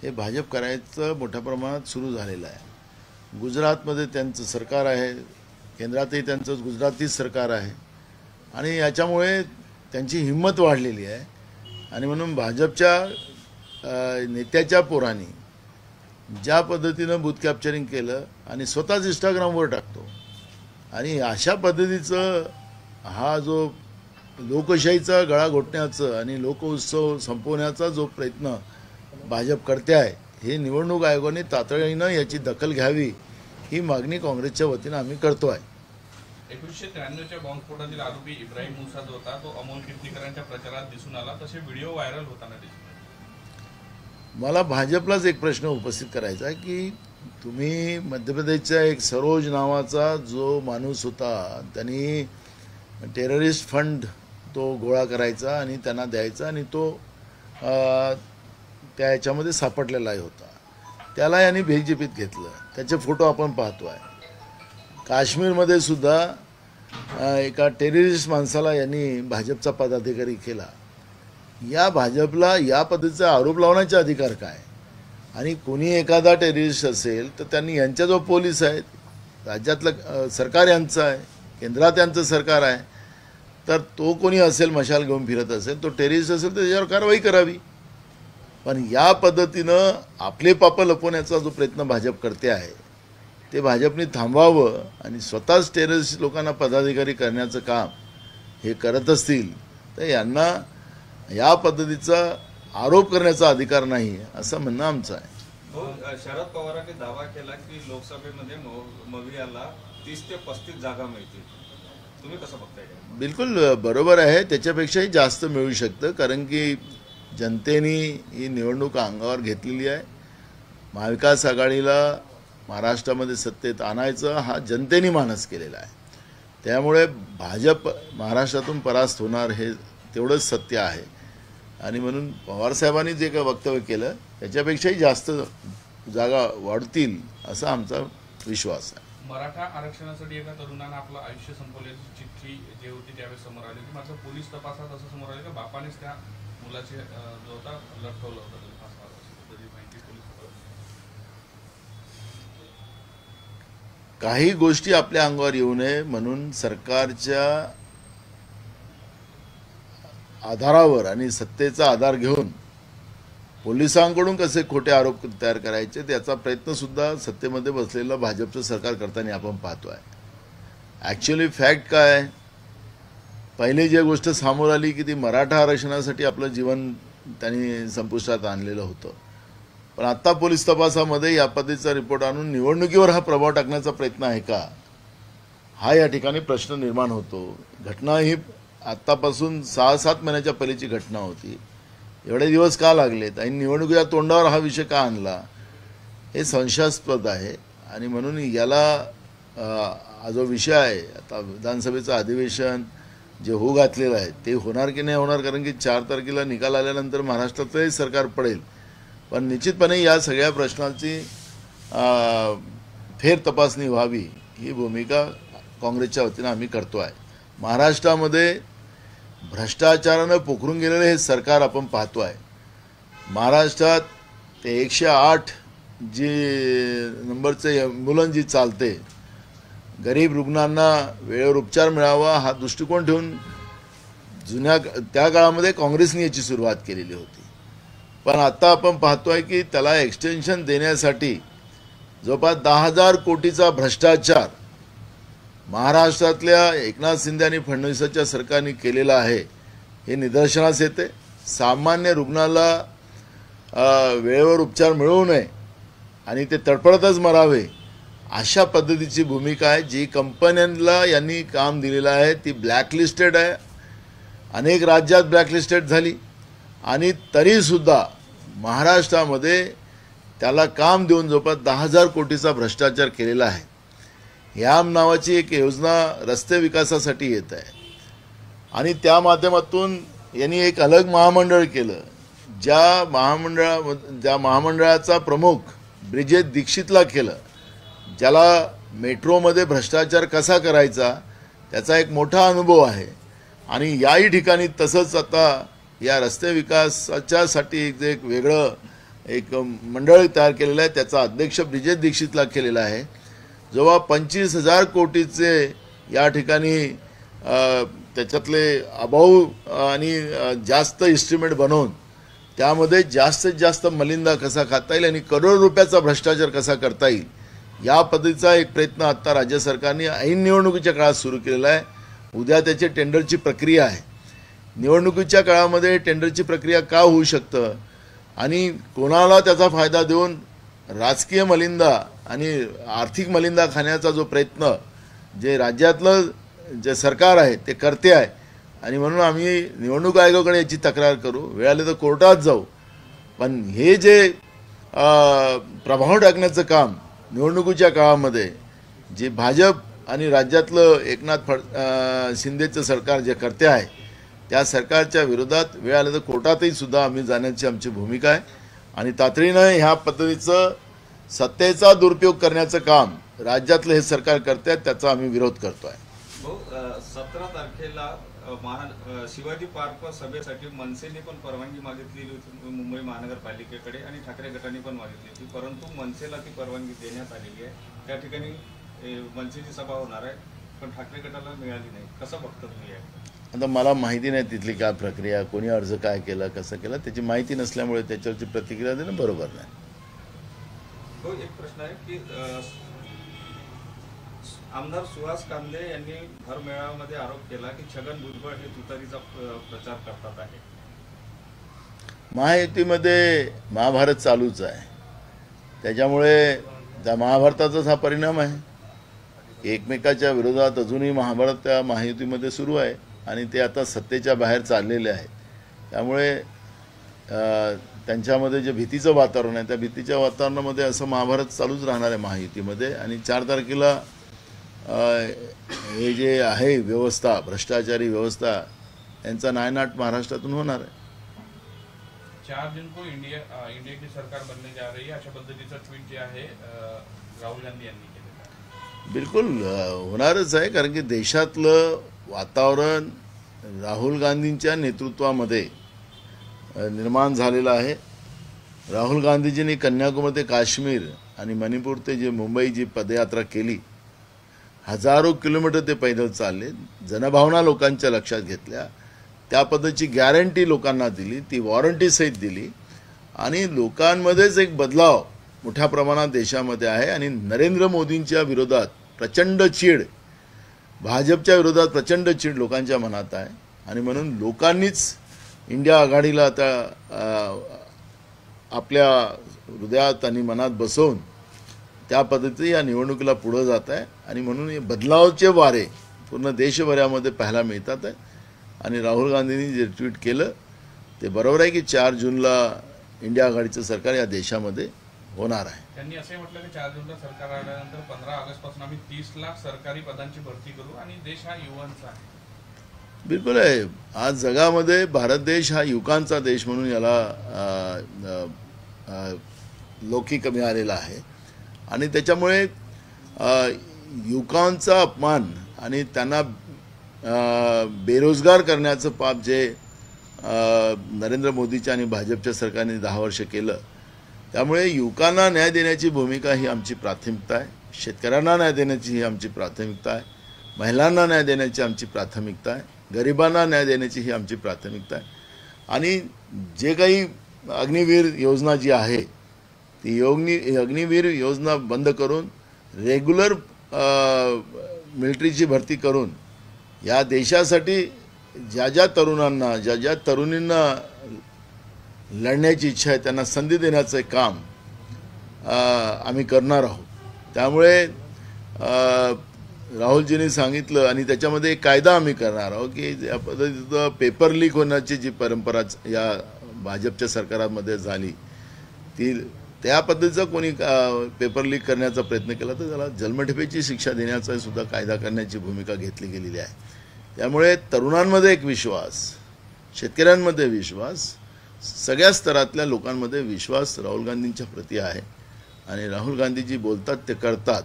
हे भाजप करायचं मोठ्या प्रमाणात सुरू झालेलं आहे। गुजरातमध्ये त्यांचं सरकार आहे, केंद्रातही त्यांचं गुजरातीच सरकार आहे आणि याच्यामुळे त्यांची हिंमत वाढलेली आहे आणि म्हणून भाजपच्या नेत्याच्या पोरांनी ज्या पद्धतीनं बूथ कॅप्चरिंग केलं आणि स्वतःच इंस्टाग्रामवर टाकतो आणि अशा पद्धतीचं हा जो लोकशाहीचा गळा घोटण्याचं आणि लोकोत्सव संपवण्याचा जो प्रयत्न भाजप करते आहे, हे निवडणूक आयोगाने तातडीनं याची दखल घ्यावी ही मागणी काँग्रेसच्या वतीनं आम्ही करतो आहे। 1993च्या बॉम्बस्फोटातील आरोपी इब्राहिम मुसा जो होता तो अमोल कीर्तीकरांच्या प्रचारात दिसून आला, तसे व्हिडिओ व्हायरल होताना दिसले। मला भाजपलाच एक प्रश्न उपस्थित करायचा आहे की तुम्ही मध्य प्रदेशचा एक सरोज नावाचा जो माणूस होता, त्यांनी टेररिस्ट फंड तो गोळा करायचा आणि त्यांना द्यायचा आणि तो त्या याच्यामध्ये सापडलेला होता, त्याला यांनी भेजीपीत घेतलं, त्याचे फोटो आपण पाहतो आहे। काश्मीरमध्ये सुद्धा एका टेररिस्ट माणसाला यांनी भाजपचा पदाधिकारी केला। या भाजपला या पद्धतीचा आरोप लावण्याचे अधिकार काय? आणि कोणी एखादा टेररिस्ट असेल तर त्यांनी यांच्या जो पोलीस आहेत, राज्यातलं सरकार यांचं आहे, केंद्रात यांचं सरकार आहे, तर तो कोणी असेल मशाल घेऊन फिरत असेल, तो टेररिस्ट असेल तर त्याच्यावर कारवाई करावी। पण या पद्धतीनं आपले पाप लपवण्याचा जो प्रयत्न भाजप करते आहे ते भाजपने थांबवावं आणि स्वतःच टेररिस्ट लोकांना पदाधिकारी करण्याचं काम हे करत असतील तर यांना या पद्धतीचा आरोप करण्याचा अधिकार नाही असं म्हणणं आमचं आहे। शरद पवारांनी दावा केला की लोकसभेमध्ये मवियाला 30 ते 35 जागा मिळतील, तुम्ही कसं बघताय? बिलकुल बरोबर आहे, त्याच्यापेक्षाही जास्त मिळू शकतं, कारण की जनतेने ही निवडणूक अंगावर घेतलेली आहे। महाविकास आघाडीला महाराष्ट्रामध्ये सत्तेत आणायचं हा जनतेने मानस केलेला आहे, त्यामुळे भाजप महाराष्ट्रातून परास्त होणार हे तेवढंच सत्य आहे आणि म्हणून पवारसाहेबांनी जे काही वक्तव्य केलं त्याच्यापेक्षाही जास्त जागा वाढतील असा आमचा विश्वास आहे। मराठा आरक्षणासाठी एका तरुणानं आपलं आयुष्य संपवल्याची चिठ्ठी जी होती त्यावेळेस समोर आली होती, मात्र पोलीस तपासात असं समोर आलं की बापानेच त्या मुलाचे जो होता लटकवलं होतं। काही गोष्टी आपल्या अंगावर येऊ नये म्हणून सरकारच्या आधारावर आणि सत्तेचा आधार घेऊन पोलिसांकडून कसे खोटे आरोप तयार करायचे त्याचा प्रयत्न सुद्धा सत्तेमध्ये बसलेलं भाजपचं सरकार करताना आपण पाहतो आहे। ॲक्च्युअली फॅक्ट काय, पहिली जी गोष्ट समोर आली की ती मराठा आरक्षणासाठी आपलं जीवन त्यांनी संपुष्टात आणलेलं होतं, पण आत्ता पोलीस तपासामध्ये या पद्धतीचा रिपोर्ट आणून निवडणुकीवर हा प्रभाव टाकण्याचा प्रयत्न आहे का, हा या ठिकाणी प्रश्न निर्माण होतो। घटना ही आत्तापासून 6-7 महिन्याच्या पहिलीची घटना होती, एवढे दिवस का लागलेत आणि निवडणुकीच्या तोंडावर हा विषय का आणला हे संशयास्पद आहे आणि म्हणून याला हा जो विषय आहे आता विधानसभेचं अधिवेशन जे होऊ घातलेलं आहे ते होणार की नाही होणार, कारण की 4 तारखेला निकाल आल्यानंतर महाराष्ट्रातही सरकार पडेल, पण निश्चितपणे या सगळ्या प्रश्नांची फेर तपासणी व्हावी ही भूमिका काँग्रेसच्या वतीनं आम्ही करतो आहे। महाराष्ट्रामध्ये भ्रष्टाचारानं पोखरून गेलेलं हे सरकार आपण पाहतो आहे। महाराष्ट्रात ते 108 जी नंबरचे ॲम्ब्युलन्स जी चालते, गरीब रुग्णांना वेळेवर उपचार मिळावा हा दृष्टिकोन ठेवून त्या काळामध्ये काँग्रेसने याची सुरुवात केलेली होती, पण आता आपण पाहतोय की त्याला एक्सटेन्शन देण्यासाठी जवळपास 10,000 कोटीचा भ्रष्टाचार महाराष्ट्रातल्या एकनाथ शिंदे आणि फडणवीसांच्या सरकारने केलेला आहे हे निदर्शनास येते। सामान्य रुग्णाला वेळेवर उपचार मिळवू नये आणि ते तडफडतच मरावे अशा पद्धतीची भूमिका आहे। जी कंपन्यांना यांनी काम दिलेलं आहे ती ब्लॅकलिस्टेड आहे, अनेक राज्यात ब्लॅकलिस्टेड झाली आणि तरीसुद्धा महाराष्ट्रामध्ये त्याला काम देऊन जवळपास 10,000 कोटीचा भ्रष्टाचार केलेला आहे। याम नावाची एक योजना रस्ते विकासासाठी येत आहे आणि त्या माध्यमातून यांनी एक अलग महामंडळ केलं, ज्या महामंडळाचा प्रमुख ब्रिजेश दीक्षितला केलं, ज्याला मेट्रोमध्ये भ्रष्टाचार कसा करायचा त्याचा एक मोठा अनुभव आहे आणि याही ठिकाणी तसंच आता या रस्ते विकासाच्यासाठी एक वेगळं एक मंडळ तयार केलेलं आहे, त्याचा अध्यक्ष ब्रिजेश दीक्षितला केलेला आहे. जेव्हा 25,000 कोटीचे या ठिकाणी त्याच्यातले अभाव आणि जास्त इस्टिमेट बनवून त्यामध्ये जास्तीत जास्त मलिंदा कसा खाता येईल आणि करोड रुपयाचा भ्रष्टाचार कसा करता येईल या पद्धतीचा एक प्रयत्न आता राज्य सरकारने ऐन निवडणुकीच्या काळात सुरू केलेला आहे. उद्या त्याची टेंडरची प्रक्रिया आहे. निवडणुकीच्या काळामध्ये टेंडरची प्रक्रिया का होऊ शकतं आणि कोणाला त्याचा फायदा देऊन राजकीय मलिंदा आणि आर्थिक मलिंदा खाण्याचा जो प्रयत्न जे राज्यातलं जे सरकार आहे ते करते आहे. आणि म्हणून आम्ही निवडणूक आयोगाकडे याची तक्रार करू, वेळ आले तर कोर्टात जाऊ. पण हे जे प्रभाव टाकण्याचं काम निवडणुकीच्या काळामध्ये जे भाजप आणि राज्यातलं एकनाथ शिंदेचं सरकार जे करते आहे त्या सरकारच्या विरोधात वेळ आले तर कोर्टातही सुद्धा आम्ही जाण्याची आमची भूमिका आहे. आणि तातडीनं ह्या पद्धतीचं सत्तेचा दुरुपयोग करण्याचं काम राज्यातलं हे सरकार करते आहे, त्याचा आम्ही विरोध करतो आहे. 17 तारखेला शिवाजी पार्क सभेसाठी मनसेने पण परवानगी मागितलेली होती मुंबई महानगरपालिकेकडे आणि ठाकरे गटाने पण मागितली होती, परंतु मनसेला ती परवानगी देण्यात आलेली आहे. त्या ठिकाणी मनसेची सभा होणार आहे पण ठाकरे गटाला मिळाली नाही. कसं बघता तुम्ही? आता मला माहिती नाही तिथली काय प्रक्रिया, कोणी अर्ज काय केला, कसं केला, त्याची माहिती नसल्यामुळे त्याच्यावरची प्रतिक्रिया देणं बरोबर नाही. तो एक प्रश्न आहे की आमदार सुहास कांदे यांनी भर मेळाव्यामध्ये आरोप केला की छगन भुजबळ हे तुतारीचा प्रचार करतात आहे. महायुतीमध्ये महाभारत चालूच आहे, त्याच्यामुळे त्या महाभारताचाच हा परिणाम आहे. एकमेकाच्या विरोधात अजूनही महाभारत त्या महायुतीमध्ये सुरू आहे आणि ते आता सत्तेच्या बाहेर चाललेले आहेत. त्यामुळे त्यांच्यामध्ये जे भीतीचं वातावरण आहे त्या भीतीच्या वातावरणामध्ये असं महाभारत चालूच राहणार आहे महायुतीमध्ये. आणि 4 तारखेला हे जे आहे व्यवस्था, भ्रष्टाचारी व्यवस्था, यांचा नायनाट महाराष्ट्रातून होणार आहे. 4 जून को इंडिया की सरकार बनने जा रही है, अशा पद्धतीचा ट्वीट जे आहे राहुल गांधी यांनी केलेलं आहे. बिलकुल होणारच आहे, कारण की देशातलं वातावरण राहुल गांधींच्या नेतृत्वामध्ये निर्माण झालेलं आहे. राहुल गांधीजींनी कन्याकुमारी ते काश्मीर आणि मणिपूर ते जे मुंबई जी पदयात्रा केली, हजारो किलोमीटर ते पैदल चालले, जनभावना लोकांच्या लक्षात घेतल्या, त्या पद्धतीची गॅरंटी लोकांना दिली, ती वॉरंटी सहित दिली आणि लोकांमध्येच एक बदलाव मोठ्या प्रमाणात देशामध्ये आहे. आणि नरेंद्र मोदींच्या विरोधात प्रचंड चीड, भाजपच्या विरोधात प्रचंड चीड लोकांच्या मनात आहे. आणि म्हणून लोकांनीच इंडिया आघाडीला आता आपल्या हृदयात आणि मनात बसवून त्या पद्धतीने या निवडणुकीला पुढे जात आहे. आणि म्हणून हे बदलावचे वारे पूर्ण देशभरामध्ये पाहायला मिळतात आहे. आणि राहुल गांधींनी जे ट्विट केलं ते बरोबर आहे की 4 जूनला इंडिया आघाडीचं सरकार या देशामध्ये होणार आहे. त्यांनी असे म्हटलं की 4 जूनला सरकार आल्यानंतर 15 ऑगस्ट पासून आम्ही 30 लाख सरकारी पदांची भरती करू आणि देश हा युवांचा आहे. बिलकुल आहे. आज जगामध्ये भारत देश हा युवकांचा देश म्हणून याला लौकिक मिळालेला आहे. आणि त्याच्यामुळे युवकांचा अपमान आणि त्यांना बेरोजगार करण्याचं पाप जे नरेंद्र मोदीच्या आणि भाजपच्या सरकारने 10 वर्ष केलं, त्यामुळे युवकांना न्याय देण्याची भूमिका ही आमची प्राथमिकता आहे. शेतकऱ्यांना न्याय देण्याची ही आमची प्राथमिकता आहे. महिलांना न्याय देण्याची आमची प्राथमिकता आहे. गरिबांना न्याय देण्याची ही आमची प्राथमिकता आहे. आणि जे काही अग्निवीर योजना जी आहे ती अग्निवीर योजना बंद करून रेग्युलर मिलिटरीची भरती करून या देशासाठी ज्या तरुणांना ज्या तरुणींना लढण्याची इच्छा आहे त्यांना संधी देण्याचं काम आम्ही करणार आहोत. त्यामुळे राहुलजींनी सांगितलं आणि त्याच्यामध्ये एक कायदा आम्ही करणार आहोत की या पद्धतीचं पेपर लीक होण्याची जी परंपरा या भाजपच्या सरकारामध्ये झाली ती त्या पद्धतीचा कोणी पेपर लीक करण्याचा प्रयत्न केला तर त्याला जन्मठेपेची शिक्षा देण्याचा सुद्धा कायदा करण्याची भूमिका घेतली गेलेली आहे. त्यामुळे तरुणांमध्ये एक विश्वास, शेतकऱ्यांमध्ये विश्वास, सगळ्या स्तरातल्या लोकांमध्ये विश्वास राहुल गांधींच्या प्रती आहे. आणि राहुल गांधीजी बोलतात ते करतात.